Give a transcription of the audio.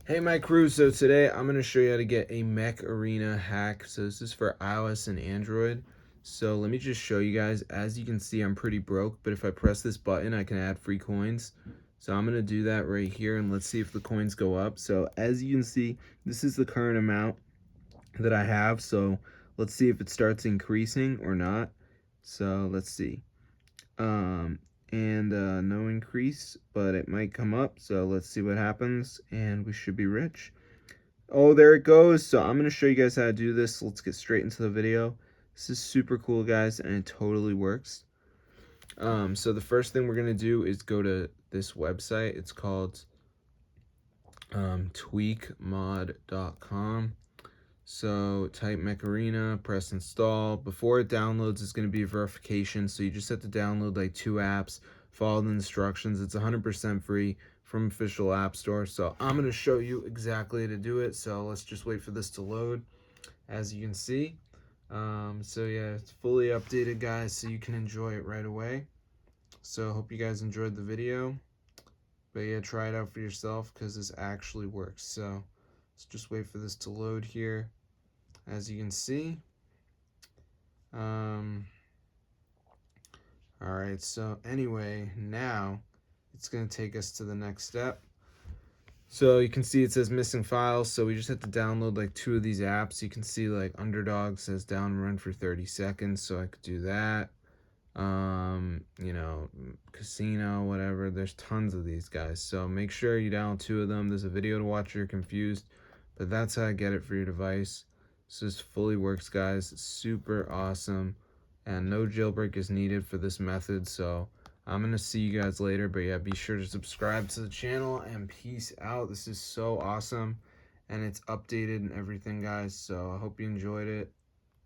Hey my crew, so today I'm going to show you how to get a Mech Arena hack. So this is for iOS and Android. So let me just show you guys. As you can see, I'm pretty broke, but if I press this button, I can add free coins. So I'm going to do that right here, and let's see if the coins go up. So as you can see, this is the current amount that I have. So let's see if it starts increasing or not. So let's see. No increase, but it might come up. So let's see what happens, and we should be rich. Oh, there it goes. So I'm going to show you guys how to do this. Let's get straight into the video. This is super cool, guys, and it totally works. So the first thing we're going to do is go to this website. It's called tweakmod.com. So type Mech Arena, press install. Before it downloads, it's going to be a verification. So you just have to download like 2 apps, follow the instructions. It's 100% free from official app store. So I'm going to show you exactly how to do it. So let's just wait for this to load. As you can see, so yeah, it's fully updated, guys, so you can enjoy it right away. So hope you guys enjoyed the video. But yeah, try it out for yourself because this actually works. So let's just wait for this to load here. As you can see, all right, so anyway, now it's going to take us to the next step. So you can see it says missing files, so we just have to download like 2 of these apps. You can see like Underdog says down run for 30 seconds, so I could do that. Casino, whatever. There's tons of these, guys, so make sure you download 2 of them. There's a video to watch if you're confused, but that's how I get it for your device. So this fully works, guys. It's super awesome, and no jailbreak is needed for this method. So I'm gonna see you guys later, but yeah, be sure to subscribe to the channel, and peace out. This is so awesome, and it's updated and everything, guys, so I hope you enjoyed it.